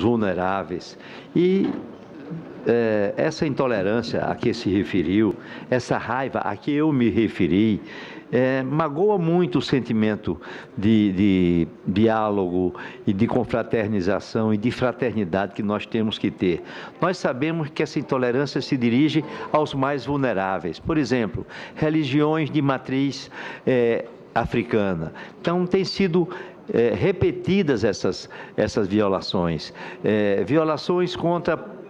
vulneráveis. E essa intolerância a que se referiu, essa raiva a que eu me referi, magoa muito o sentimento de diálogo e de confraternização e de fraternidade que nós temos que ter. Nós sabemos que essa intolerância se dirige aos mais vulneráveis. Por exemplo, religiões de matriz africana. Então, tem sido repetidas essas violações. Violações contra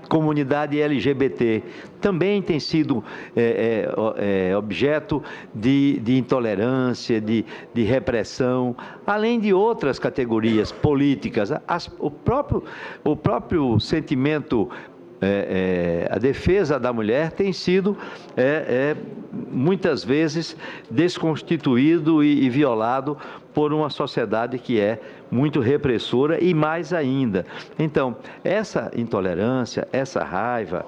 comunidade LGBT também tem sido objeto de intolerância, de repressão, além de outras categorias políticas. O próprio sentimento, a defesa da mulher tem sido muitas vezes desconstituído e violado por uma sociedade que é muito repressora e mais ainda. Então, essa intolerância, essa raiva,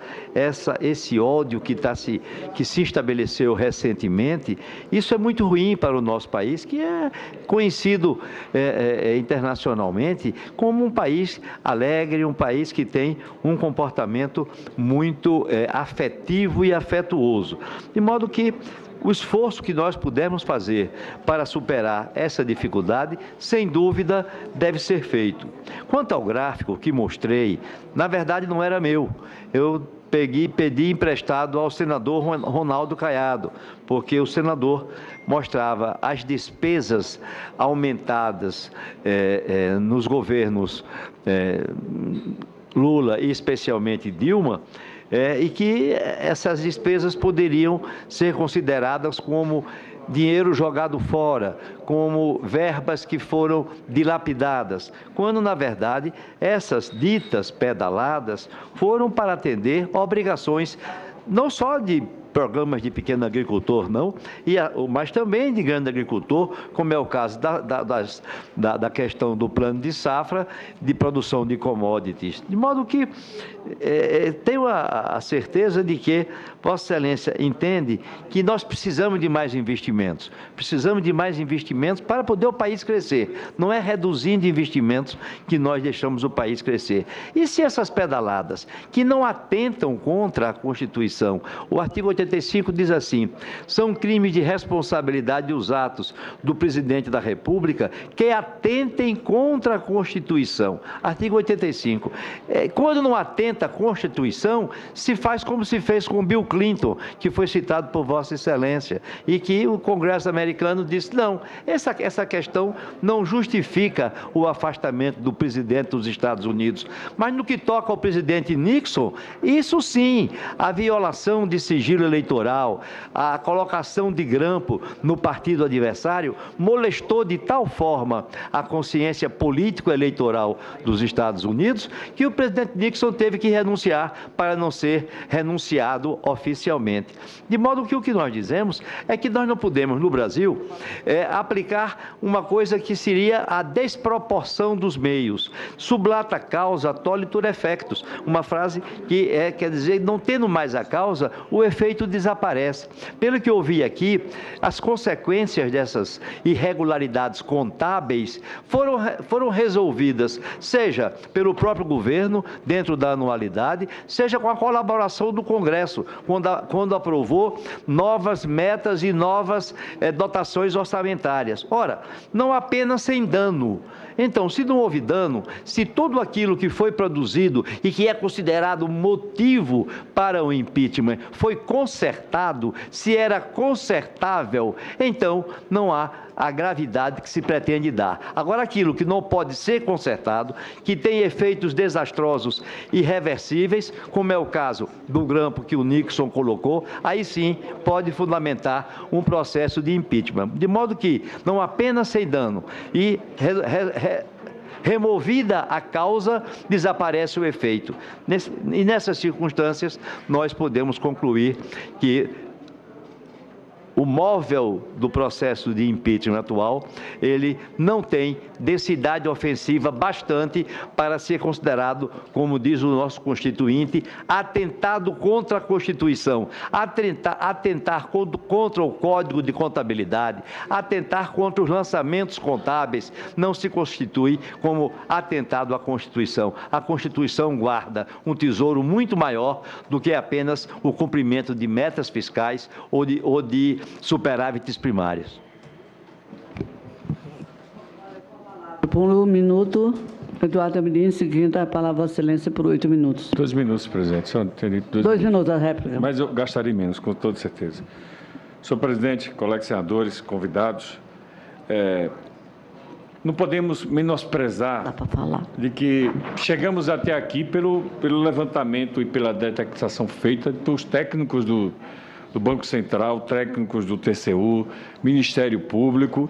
esse ódio que se estabeleceu recentemente, isso é muito ruim para o nosso país, que é conhecido internacionalmente como um país alegre, um país que tem um comportamento muito afetivo e afetuoso. De modo que o esforço que nós pudermos fazer para superar essa dificuldade, sem dúvida, deve ser feito. Quanto ao gráfico que mostrei, na verdade não era meu. Eu pedi emprestado ao senador Ronaldo Caiado, porque o senador mostrava as despesas aumentadas nos governos Lula e especialmente Dilma, e que essas despesas poderiam ser consideradas como dinheiro jogado fora, como verbas que foram dilapidadas, quando, na verdade, essas ditas pedaladas foram para atender obrigações não só de programas de pequeno agricultor, não, mas também de grande agricultor, como é o caso da questão do plano de safra, de produção de commodities. De modo que tenho a certeza de que Vossa Excelência entende que nós precisamos de mais investimentos. Precisamos de mais investimentos para poder o país crescer. Não é reduzindo investimentos que nós deixamos o país crescer. E se essas pedaladas, que não atentam contra a Constituição, o artigo 85 diz assim: são crimes de responsabilidade os atos do presidente da República que atentem contra a Constituição. Artigo 85. Quando não atenta a Constituição, se faz como se fez com Bill Clinton, que foi citado por Vossa Excelência, e que o Congresso americano disse: não, essa questão não justifica o afastamento do presidente dos Estados Unidos. Mas no que toca ao presidente Nixon, isso sim, a violação de sigilo eleitoral, a colocação de grampo no partido adversário, molestou de tal forma a consciência político-eleitoral dos Estados Unidos que o presidente Nixon teve que renunciar para não ser renunciado oficialmente. De modo que o que nós dizemos é que nós não podemos, no Brasil, aplicar uma coisa que seria a desproporção dos meios. Sublata causa, tolitur effectus. Uma frase que quer dizer, não tendo mais a causa, o efeito desaparece. Pelo que eu vi aqui, as consequências dessas irregularidades contábeis foram resolvidas, seja pelo próprio governo, dentro da anualidade, seja com a colaboração do Congresso, quando aprovou novas metas e novas dotações orçamentárias. Ora, não apenas sem dano. Então, se não houve dano, se tudo aquilo que foi produzido e que é considerado motivo para o impeachment foi consertado, se era consertável, então não há a gravidade que se pretende dar. Agora, aquilo que não pode ser consertado, que tem efeitos desastrosos irreversíveis, como é o caso do grampo que o Nixon colocou, aí sim pode fundamentar um processo de impeachment. De modo que, não apenas sem dano e removida a causa, desaparece o efeito. E nessas circunstâncias, nós podemos concluir que o móvel do processo de impeachment atual, ele não tem densidade ofensiva bastante para ser considerado, como diz o nosso constituinte, atentado contra a Constituição, atentar contra o Código de Contabilidade, atentar contra os lançamentos contábeis, não se constitui como atentado à Constituição. A Constituição guarda um tesouro muito maior do que apenas o cumprimento de metas fiscais ou de superávites primários. Por 1 minuto, Eduardo Amorim, seguindo a palavra, Vossa Excelência, por 8 minutos. 2 minutos, presidente. Só entendi 2 minutos a réplica. Mas eu gastaria menos, com toda certeza. Senhor presidente, colegas senadores, convidados, não podemos menosprezar Dá para falar. de que chegamos até aqui pelo levantamento e pela detectação feita pelos técnicos do Banco Central, técnicos do TCU, Ministério Público